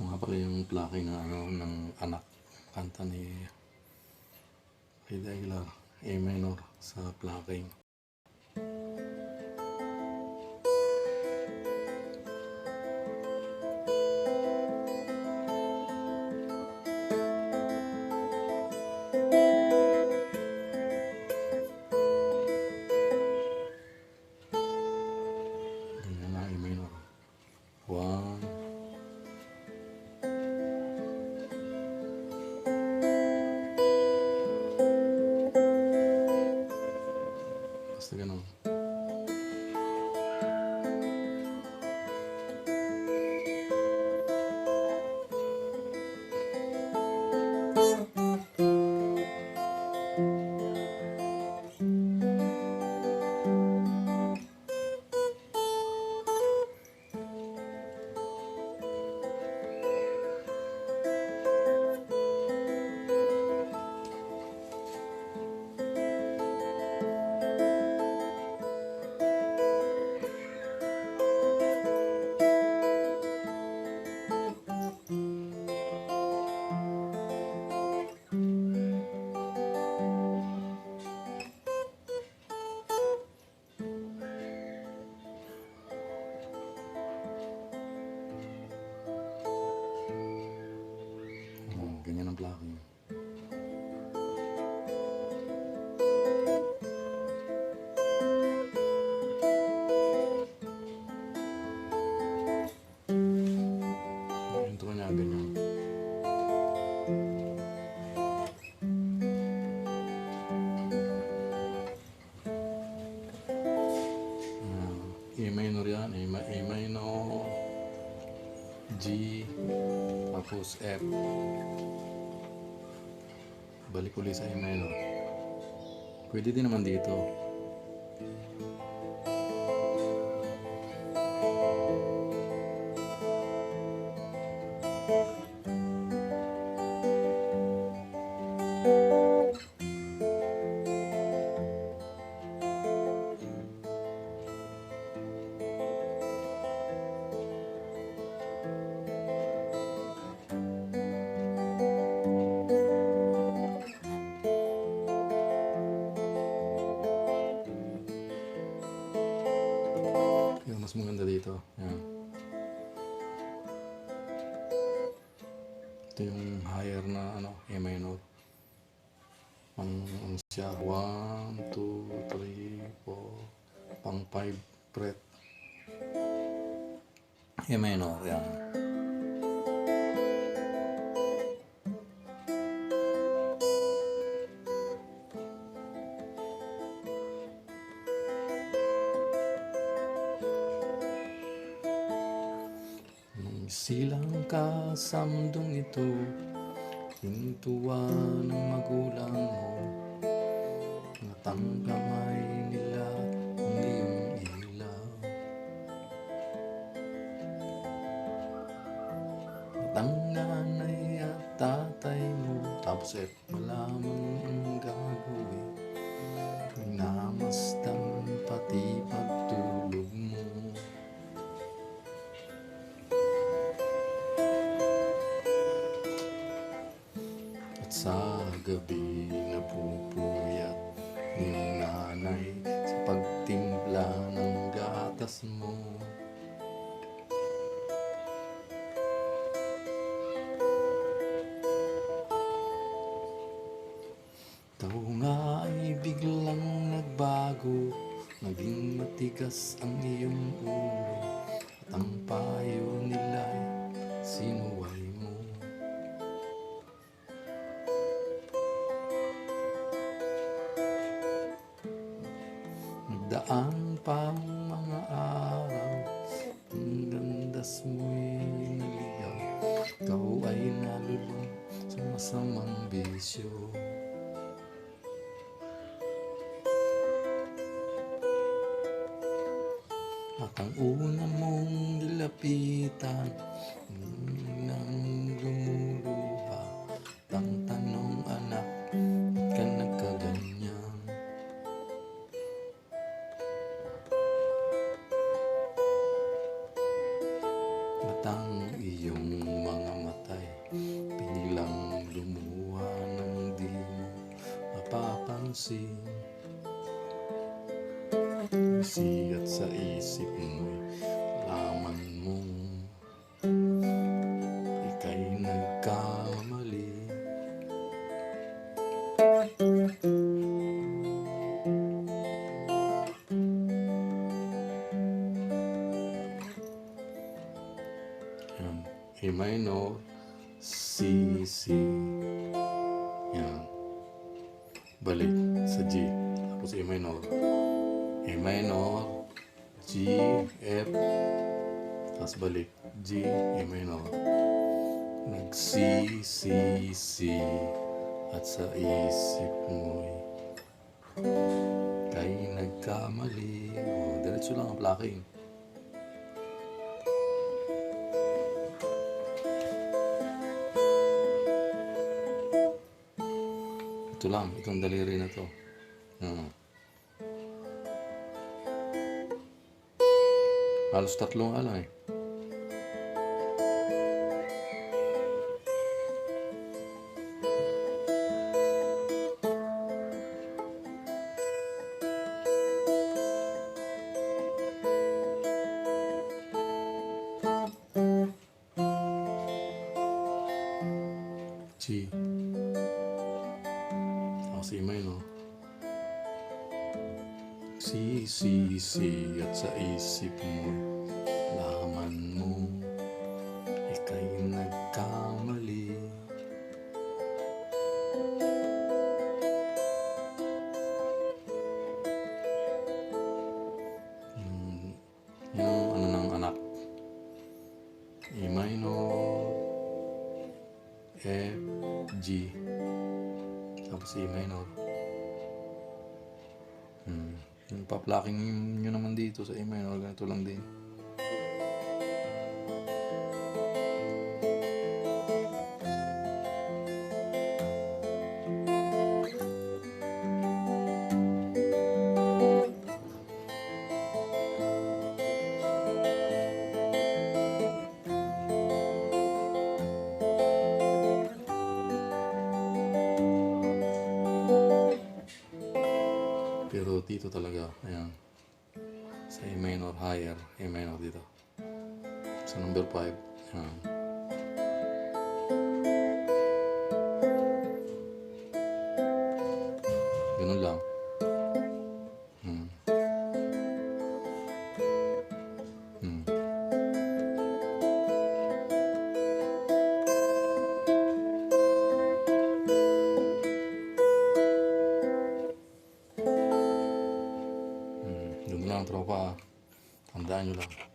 Nga pala yung plucking ng, ng anak. Kanta ni Fred Aguilar, A minor sa plucking. Ganyan na, A minor. 1. Basta ganun. Ganyan ang plucking. Ito niya, ganyan. A minor yan, A minor, G, tapos F. Balik ulit sa A minor. Pwede din naman dito. Mas maganda dito. Yan. Ito yung higher na A minor. Ang siya 1, 2, 3, 4, pang 5 fret. A minor. Yan. Silang kasamdong ito, hintuan ng magulang mo, natangkamay nila ang iyong ilaw. At ang nanay at tatay mo, tapos malamang ang gagawin, namasdan pati pagtulog mo. Sa gabi napupuyat ng nanay sa pagtimpla ng gatas mo. Ikaw nga ay biglang nagbago, naging matigas ang iyong ulo, at ang payo nila'y sinuway mo. Daan pa ang mga araw, ang landas mo'y naligaw, ikaw ay nalulong sa masamang bisyo. At ang una mong nilapitan nang lumuluha, ang tanong, anak, ba't ka nagkaganyan? At ang iyong mga ay biglang lumuha nang di mo mapapansin. Sigat sa isip mo'y laman mong ika'y nagkamali. Yan. A minor, C, C. Yan. Balik sa G. Tapos A minor. A minor, G, F. Tapos balik. G, A minor. Nag-C, C, C. At sa isip mo'y kay nagkamali. O, diretso lang ang plucking. Ito lang, itong daliri na to. Halos tatlong eh. G. Si minor. C, C, C. At sa isip mo, laman mo, ika'y nagkamali. Yung ano ng anak. E minor, F, G. Tapos E minor. Yung pa-plucking nyo naman dito sa E minor, ganito lang din. Pero dito talaga, ayan. Sa A minor higher, A minor dito. Sa number 5, ayan. Ganun lang. Ganun lang, tropa. Tandaan nyo lang.